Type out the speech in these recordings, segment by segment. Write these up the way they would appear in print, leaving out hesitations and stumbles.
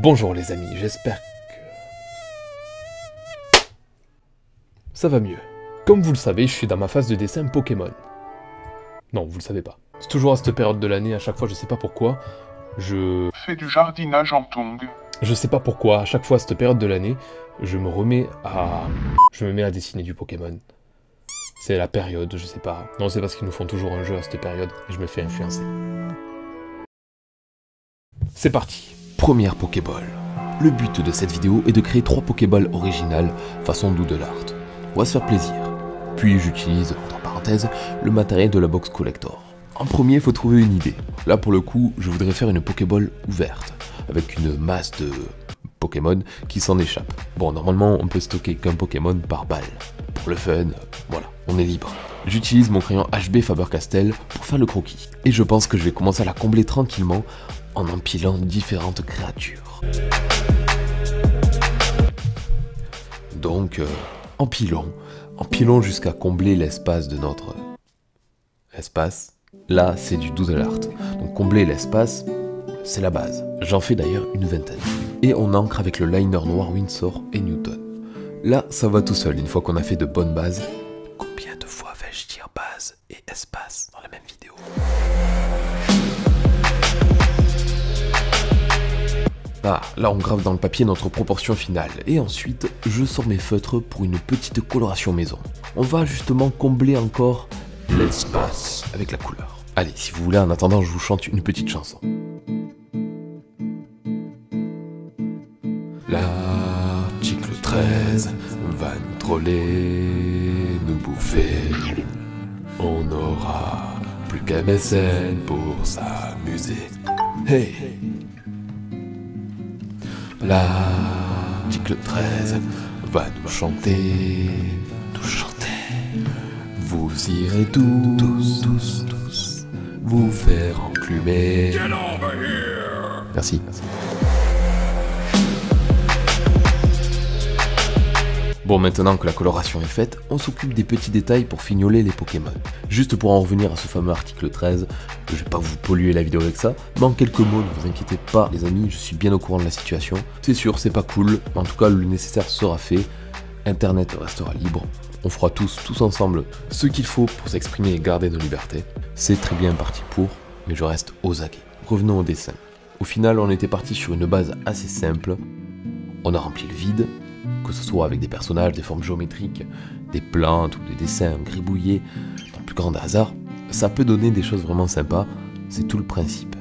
Bonjour les amis, j'espère que ça va mieux. Comme vous le savez, je suis dans ma phase de dessin Pokémon. Non, vous le savez pas. C'est toujours à cette période de l'année, à chaque fois, je sais pas pourquoi, je fais du jardinage en tongs. Je sais pas pourquoi, à chaque fois à cette période de l'année, je me mets à dessiner du Pokémon. C'est la période, je sais pas. Non, c'est parce qu'ils nous font toujours un jeu à cette période, et je me fais influencer. C'est parti. Première Pokéball. Le but de cette vidéo est de créer 3 Pokéballs originales façon Doodle Art. On va se faire plaisir. Puis j'utilise, entre parenthèses, le matériel de la box collector. En premier, il faut trouver une idée. Là pour le coup, je voudrais faire une Pokéball ouverte, avec une masse de Pokémon qui s'en échappe. Bon, normalement, on peut stocker qu'un Pokémon par balle. Pour le fun, voilà, on est libre. J'utilise mon crayon HB Faber-Castell pour faire le croquis. Et je pense que je vais commencer à la combler tranquillement en empilant différentes créatures. Donc, empilons jusqu'à combler l'espace de notre espace. Là, c'est du Doodle Art. Donc combler l'espace, c'est la base. J'en fais d'ailleurs une vingtaine. Et on encre avec le liner noir Winsor et Newton. Là, ça va tout seul, une fois qu'on a fait de bonnes bases. Combien de fois vais-je dire base et espace dans la même vidéo? Ah, là on grave dans le papier notre proportion finale. Et ensuite, je sors mes feutres pour une petite coloration maison. On va justement combler encore l'espace avec la couleur. Allez, si vous voulez, en attendant, je vous chante une petite chanson. L'article 13 va nous troller, nous bouffer. On n'aura plus qu'à MSN pour s'amuser. Hey! L'article 13 va nous chanter, Vous irez tous vous faire enclumer. Merci. Bon, maintenant que la coloration est faite, on s'occupe des petits détails pour fignoler les Pokémon. Juste pour en revenir à ce fameux article 13, je vais pas vous polluer la vidéo avec ça, mais en quelques mots, ne vous inquiétez pas les amis, je suis bien au courant de la situation. C'est sûr, c'est pas cool, mais en tout cas le nécessaire sera fait, Internet restera libre, on fera tous ensemble ce qu'il faut pour s'exprimer et garder nos libertés. C'est très bien parti pour, mais je reste aux aguets. Revenons au dessin. Au final, on était parti sur une base assez simple, on a rempli le vide, que ce soit avec des personnages, des formes géométriques, des plantes ou des dessins gribouillés, dans le plus grand hasard, ça peut donner des choses vraiment sympas, c'est tout le principe.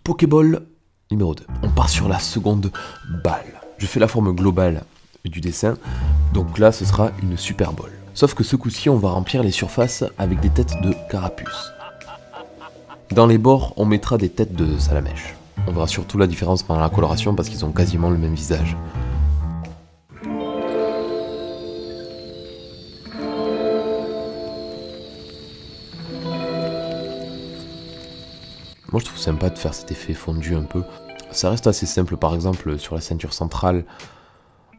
Pokéball numéro 2. On part sur la seconde balle. Je fais la forme globale du dessin, donc là ce sera une Super Ball. Sauf que ce coup-ci, on va remplir les surfaces avec des têtes de carapuce. Dans les bords, on mettra des têtes de salamèche. On verra surtout la différence pendant la coloration parce qu'ils ont quasiment le même visage. Moi je trouve sympa de faire cet effet fondu un peu. Ça reste assez simple, par exemple sur la ceinture centrale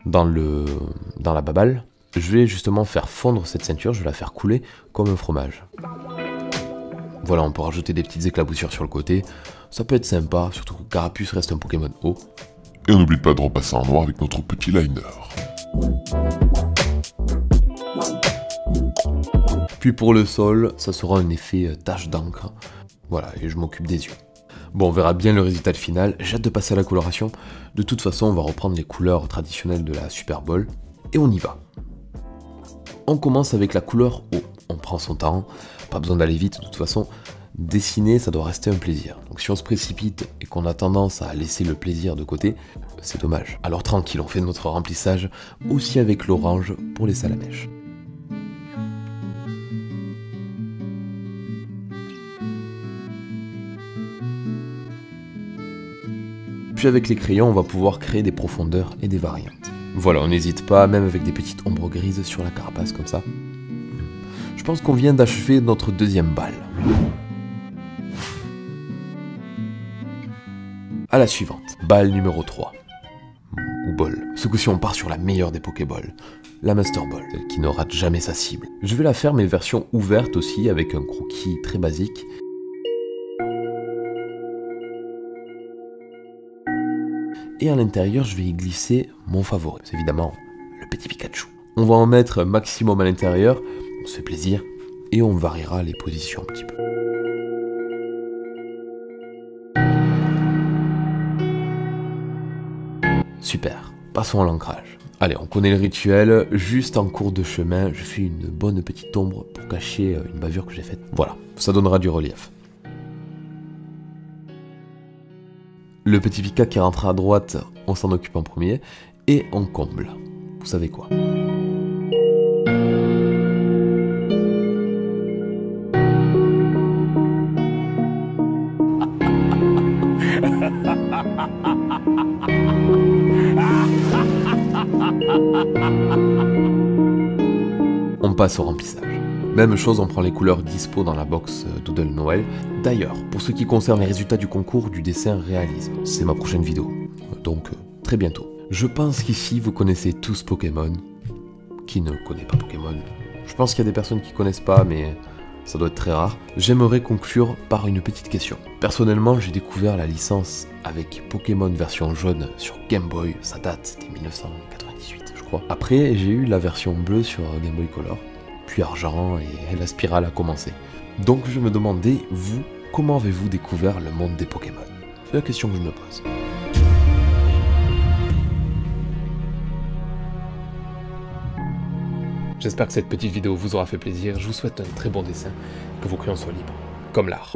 dans la baballe. Je vais justement faire fondre cette ceinture, je vais la faire couler comme un fromage. Voilà, on peut rajouter des petites éclaboussures sur le côté. Ça peut être sympa, surtout que Carapuce reste un Pokémon haut. Et on n'oublie pas de repasser en noir avec notre petit liner. Puis pour le sol, ça sera un effet tache d'encre. Voilà, et je m'occupe des yeux. Bon, on verra bien le résultat final. J'ai hâte de passer à la coloration. De toute façon, on va reprendre les couleurs traditionnelles de la Super Ball. Et on y va. On commence avec la couleur eau. On prend son temps, pas besoin d'aller vite, de toute façon, dessiner ça doit rester un plaisir. Donc si on se précipite et qu'on a tendance à laisser le plaisir de côté, c'est dommage. Alors tranquille, on fait notre remplissage aussi avec l'orange pour les salamèches. Puis avec les crayons, on va pouvoir créer des profondeurs et des variantes. Voilà, on n'hésite pas, même avec des petites ombres grises sur la carapace comme ça. Je pense qu'on vient d'achever notre deuxième balle. À la suivante, balle numéro 3. Ou ball. Ce coup-ci on part sur la meilleure des Pokéballs, la Master Ball, celle qui ne rate jamais sa cible. Je vais la faire mais version ouverte aussi, avec un croquis très basique. et à l'intérieur je vais y glisser mon favori, c'est évidemment le petit Pikachu. On va en mettre maximum à l'intérieur, on se fait plaisir, et on variera les positions un petit peu. Super, passons à l'ancrage. Allez, on connaît le rituel, juste en cours de chemin, je fais une bonne petite ombre pour cacher une bavure que j'ai faite. Voilà, ça donnera du relief. Le petit Pika qui rentre à droite, on s'en occupe en premier, et on comble. Vous savez quoi? On passe au remplissage. Même chose, on prend les couleurs dispo dans la box Doodle Noël. D'ailleurs, pour ce qui concerne les résultats du concours du dessin réalisme, c'est ma prochaine vidéo, donc très bientôt. Je pense qu'ici vous connaissez tous Pokémon. Qui ne connaît pas Pokémon? Je pense qu'il y a des personnes qui connaissent pas, mais ça doit être très rare. J'aimerais conclure par une petite question. Personnellement, j'ai découvert la licence avec Pokémon version jaune sur Game Boy, ça date des 1998 je crois. Après, j'ai eu la version bleue sur Game Boy Color, puis argent, et la spirale a commencé. Donc je me demandais, vous, comment avez-vous découvert le monde des Pokémon? C'est la question que je me pose. J'espère que cette petite vidéo vous aura fait plaisir, je vous souhaite un très bon dessin, que vos crayons soient libres, comme l'art.